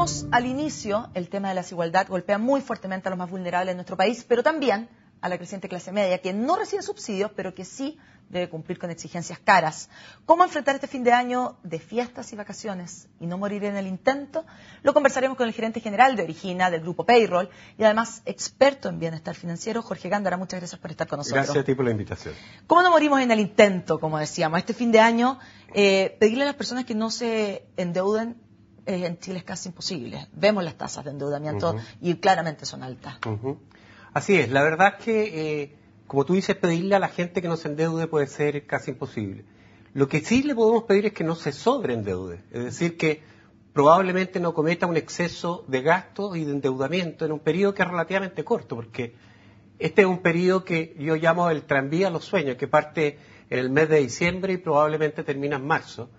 decíamos al inicio, el tema de la desigualdad golpea muy fuertemente a los más vulnerables de nuestro país, pero también a la creciente clase media, que no recibe subsidios, pero que sí debe cumplir con exigencias caras. ¿Cómo enfrentar este fin de año de fiestas y vacaciones y no morir en el intento? Lo conversaremos con el gerente general de Origina, del grupo Payroll, y además experto en bienestar financiero, Jorge Gándara. Muchas gracias por estar con nosotros. Gracias a ti por la invitación. ¿Cómo no morimos en el intento, como decíamos? Este fin de año, pedirle a las personas que no se endeuden en Chile es casi imposible. Vemos las tasas de endeudamiento y claramente son altas. Así es, la verdad es que, como tú dices, pedirle a la gente que no se endeude puede ser casi imposible. Lo que sí le podemos pedir es que no se sobreendeude, es decir, que probablemente no cometa un exceso de gasto y de endeudamiento en un periodo que es relativamente corto, porque este es un periodo que yo llamo el tranvía a los sueños, que parte en el mes de diciembre y probablemente termina en marzo.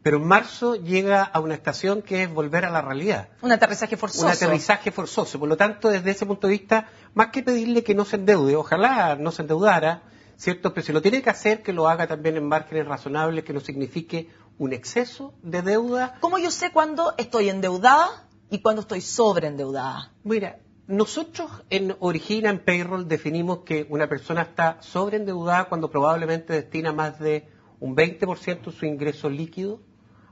Pero en marzo llega a una estación que es volver a la realidad. Un aterrizaje forzoso. Un aterrizaje forzoso. Por lo tanto, desde ese punto de vista, más que pedirle que no se endeude, ojalá no se endeudara, ¿cierto? Pero si lo tiene que hacer, que lo haga también en márgenes razonables, que no signifique un exceso de deuda. ¿Cómo yo sé cuándo estoy endeudada y cuándo estoy sobreendeudada? Mira, nosotros en Origina, en Payroll, definimos que una persona está sobreendeudada cuando probablemente destina más de un 20% de su ingreso líquido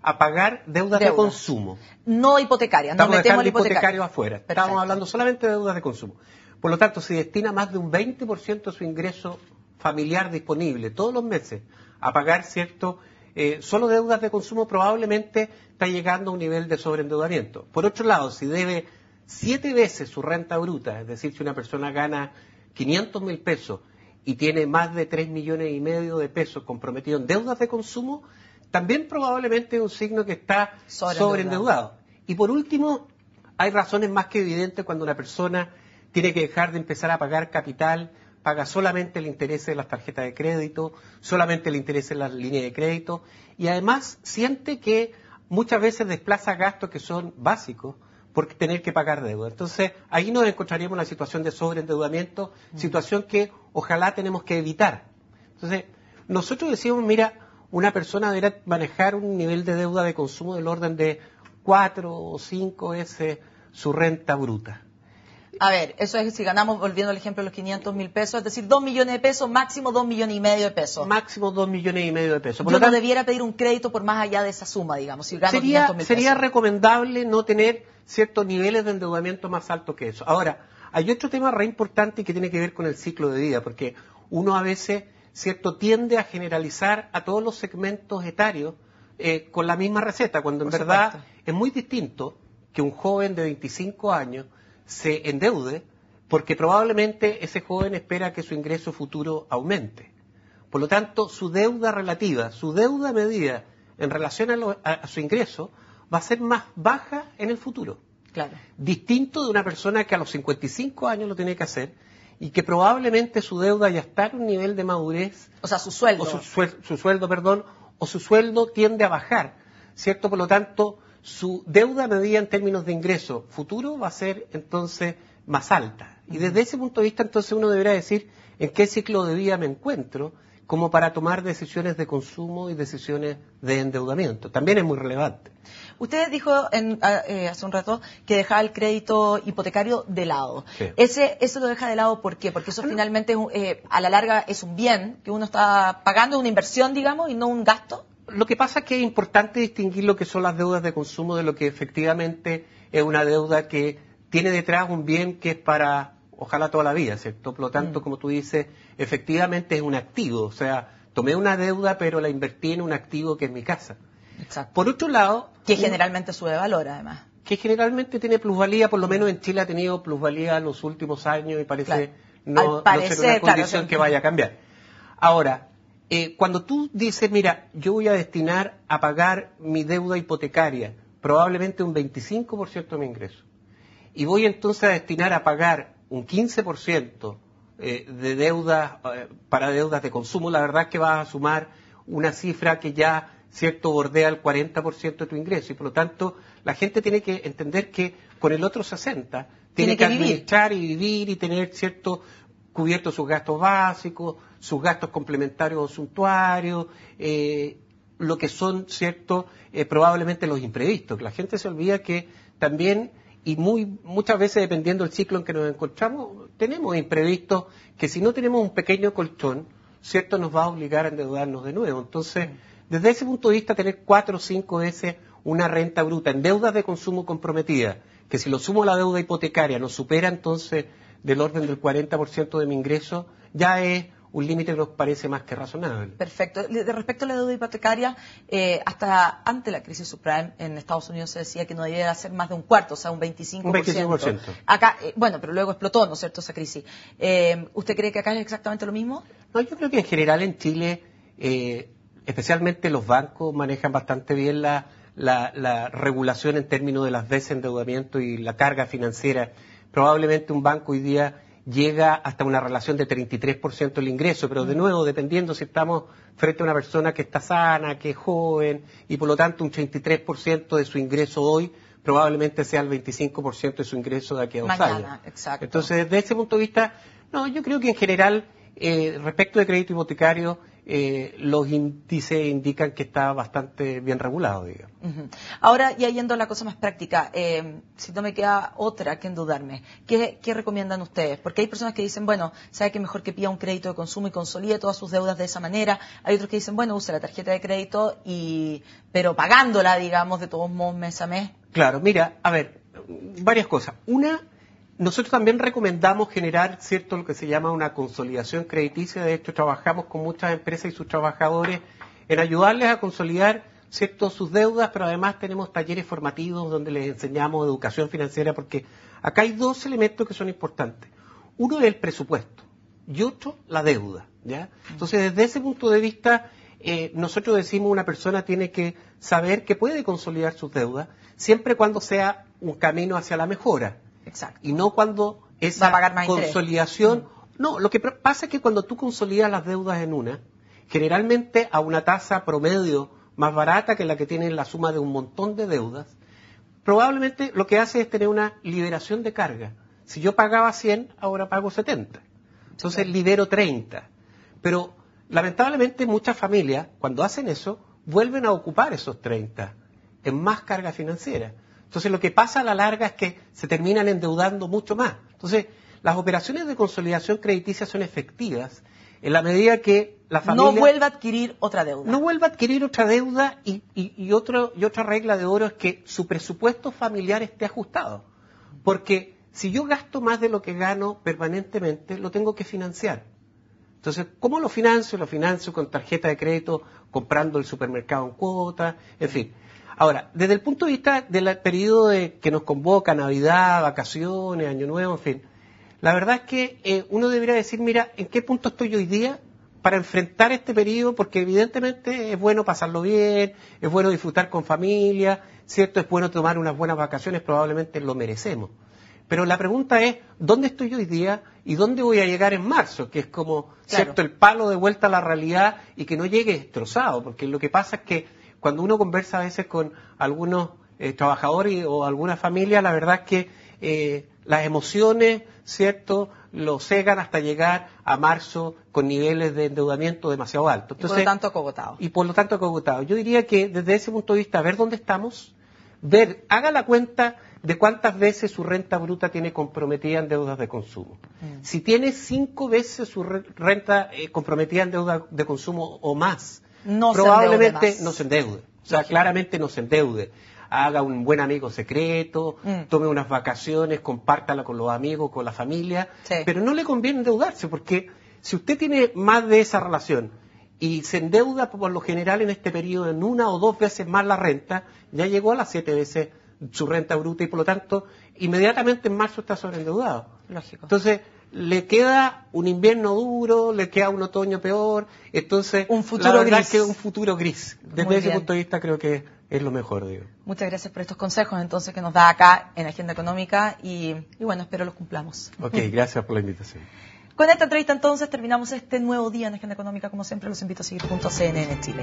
a pagar deudas de consumo. No hipotecarias, no metemos el hipotecario afuera. Perfecto. Estamos hablando solamente de deudas de consumo. Por lo tanto, si destina más de un 20% de su ingreso familiar disponible todos los meses a pagar solo deudas de consumo, probablemente está llegando a un nivel de sobreendeudamiento. Por otro lado, si debe 7 veces su renta bruta, es decir, si una persona gana 500.000 pesos y tiene más de 3,5 millones de pesos comprometidos en deudas de consumo, también probablemente es un signo que está sobreendeudado. Y por último, hay razones más que evidentes cuando una persona tiene que dejar de empezar a pagar capital, paga solamente el interés de las tarjetas de crédito, solamente el interés en las líneas de crédito, y además siente que muchas veces desplaza gastos que son básicos por tener que pagar deuda. Entonces, ahí nos encontraríamos en una situación de sobreendeudamiento, situación que ojalá tenemos que evitar. Entonces, nosotros decimos, mira, una persona deberá manejar un nivel de deuda de consumo del orden de 4 o 5 veces su renta bruta. A ver, eso es si ganamos, volviendo al ejemplo de los 500.000 pesos, es decir, 2 millones de pesos, máximo 2,5 millones de pesos. Máximo 2,5 millones de pesos. Yo no debiera pedir un crédito por más allá de esa suma, digamos, si gano 500.000 pesos. Sería recomendable no tener ciertos niveles de endeudamiento más altos que eso. Ahora, hay otro tema re importante que tiene que ver con el ciclo de vida, porque uno a veces tiende a generalizar a todos los segmentos etarios con la misma receta, cuando en verdad es muy distinto que un joven de 25 años se endeude, porque probablemente ese joven espera que su ingreso futuro aumente. Por lo tanto, su deuda relativa, su deuda medida en relación a su ingreso, va a ser más baja en el futuro. Claro. Distinto de una persona que a los 55 años lo tiene que hacer, y que probablemente su deuda ya está en un nivel de madurez. O sea, su sueldo. O su sueldo tiende a bajar, ¿cierto? Por lo tanto, su deuda medida en términos de ingreso futuro va a ser entonces más alta. Y desde ese punto de vista, entonces uno deberá decir en qué ciclo de vida me encuentro como para tomar decisiones de consumo y decisiones de endeudamiento. También es muy relevante. Usted dijo hace un rato que dejaba el crédito hipotecario de lado. Sí. ¿Eso lo deja de lado por qué? Porque eso finalmente a la larga es un bien que uno está pagando, una inversión, digamos, y no un gasto. Lo que pasa es que es importante distinguir lo que son las deudas de consumo de lo que efectivamente es una deuda que tiene detrás un bien que es para, ojalá, toda la vida, ¿cierto? Por lo tanto, como tú dices, efectivamente es un activo. O sea, tomé una deuda, pero la invertí en un activo que es mi casa. Exacto. Por otro lado... Que generalmente sube de valor, además. Que generalmente tiene plusvalía, por lo menos en Chile ha tenido plusvalía en los últimos años y parece no ser una condición que vaya a cambiar. Ahora, cuando tú dices, mira, yo voy a destinar a pagar mi deuda hipotecaria, probablemente un 25% de mi ingreso, y voy entonces a destinar a pagar un 15% de deudas para deudas de consumo, la verdad es que vas a sumar una cifra que ya, ¿cierto?, bordea el 40% de tu ingreso, y por lo tanto la gente tiene que entender que con el otro 60% tiene que administrar y vivir y tener, ¿cierto?, cubiertos sus gastos básicos, sus gastos complementarios o suntuarios, lo que son, ¿cierto?, probablemente los imprevistos, que la gente se olvida que también, y muchas veces dependiendo del ciclo en que nos encontramos, tenemos imprevistos que si no tenemos un pequeño colchón, ¿cierto?, nos va a obligar a endeudarnos de nuevo. Entonces, desde ese punto de vista, tener 4 o 5 veces una renta bruta en deudas de consumo comprometidas, que si lo sumo a la deuda hipotecaria nos supera entonces del orden del 40% de mi ingreso, ya es un límite que nos parece más que razonable. Perfecto. Respecto a la deuda hipotecaria, hasta antes de la crisis subprime en Estados Unidos se decía que no debía ser más de un cuarto, o sea, un 25%. Un 25%. Acá, bueno, pero luego explotó, ¿no es cierto?, esa crisis. ¿Usted cree que acá es exactamente lo mismo? No, yo creo que en general en Chile, especialmente los bancos manejan bastante bien la regulación en términos de las veces de endeudamiento y la carga financiera. Probablemente un banco hoy día llega hasta una relación de 33% del ingreso, pero de nuevo, dependiendo si estamos frente a una persona que está sana, que es joven, y por lo tanto un 33% de su ingreso hoy probablemente sea el 25% de su ingreso de aquí a 2 años. Exacto. Entonces, desde ese punto de vista, no, yo creo que en general, respecto de crédito hipotecario, los índices indican que está bastante bien regulado, digamos. Ahora, ya yendo a la cosa más práctica, si no me queda otra que endeudarme, ¿qué recomiendan ustedes? Porque hay personas que dicen, bueno, sabe que mejor que pida un crédito de consumo y consolide todas sus deudas de esa manera. Hay otros que dicen, bueno, use la tarjeta de crédito, pero pagándola, digamos, de todos modos mes a mes. Claro, mira, a ver, varias cosas. Una, nosotros también recomendamos generar, cierto, lo que se llama una consolidación crediticia. De hecho, trabajamos con muchas empresas y sus trabajadores en ayudarles a consolidar, cierto, sus deudas, pero además tenemos talleres formativos donde les enseñamos educación financiera, porque acá hay 2 elementos que son importantes. Uno es el presupuesto y otro la deuda, ¿ya? Entonces, desde ese punto de vista, nosotros decimos una persona tiene que saber que puede consolidar sus deudas siempre cuando sea un camino hacia la mejora. Exacto. Y no cuando esa consolidación... No, lo que pasa es que cuando tú consolidas las deudas en una, generalmente a una tasa promedio más barata que la que tiene la suma de un montón de deudas, probablemente lo que hace es tener una liberación de carga. Si yo pagaba 100, ahora pago 70. Entonces libero 30. Pero lamentablemente muchas familias, cuando hacen eso, vuelven a ocupar esos 30 en más carga financiera. Entonces lo que pasa a la larga es que se terminan endeudando mucho más. Entonces las operaciones de consolidación crediticia son efectivas en la medida que la familia... No vuelva a adquirir otra deuda. No vuelva a adquirir otra deuda y otra regla de oro es que su presupuesto familiar esté ajustado. Porque si yo gasto más de lo que gano permanentemente, lo tengo que financiar. Entonces, ¿cómo lo financio? Lo financio con tarjeta de crédito, comprando el supermercado en cuota, en fin. Ahora, desde el punto de vista del periodo que nos convoca, Navidad, vacaciones, Año Nuevo, en fin, la verdad es que uno debería decir, mira, ¿en qué punto estoy hoy día para enfrentar este periodo? Porque evidentemente es bueno pasarlo bien, es bueno disfrutar con familia, ¿cierto? Es bueno tomar unas buenas vacaciones, probablemente lo merecemos. Pero la pregunta es, ¿dónde estoy hoy día y dónde voy a llegar en marzo? Que es como, ¿cierto?, el palo de vuelta a la realidad y que no llegue destrozado, porque lo que pasa es que cuando uno conversa a veces con algunos trabajadores o alguna familia, la verdad es que las emociones, ¿cierto?, lo cegan hasta llegar a marzo con niveles de endeudamiento demasiado altos. Entonces, y por lo tanto acogotado. Y por lo tanto acogotado. Yo diría que desde ese punto de vista, ver dónde estamos, haga la cuenta de cuántas veces su renta bruta tiene comprometida en deudas de consumo. Si tiene 5 veces su renta comprometida en deudas de consumo o más, probablemente no se endeude. O sea, claramente no se endeude. Haga un buen amigo secreto, tome unas vacaciones, compártala con los amigos, con la familia, pero no le conviene endeudarse, porque si usted tiene más de esa relación y se endeuda por lo general en este periodo en 1 o 2 veces más la renta, ya llegó a las 7 veces su renta bruta y por lo tanto inmediatamente en marzo está sobreendeudado. Lógico. Entonces le queda un invierno duro, le queda un otoño peor, entonces un futuro gris. Que un futuro gris. Desde ese punto de vista creo que es lo mejor, digo. Muchas gracias por estos consejos entonces que nos da acá en Agenda Económica y bueno, espero los cumplamos. Ok, gracias por la invitación. Con esta entrevista entonces terminamos este nuevo día en Agenda Económica. Como siempre los invito a seguir junto a CNN Chile.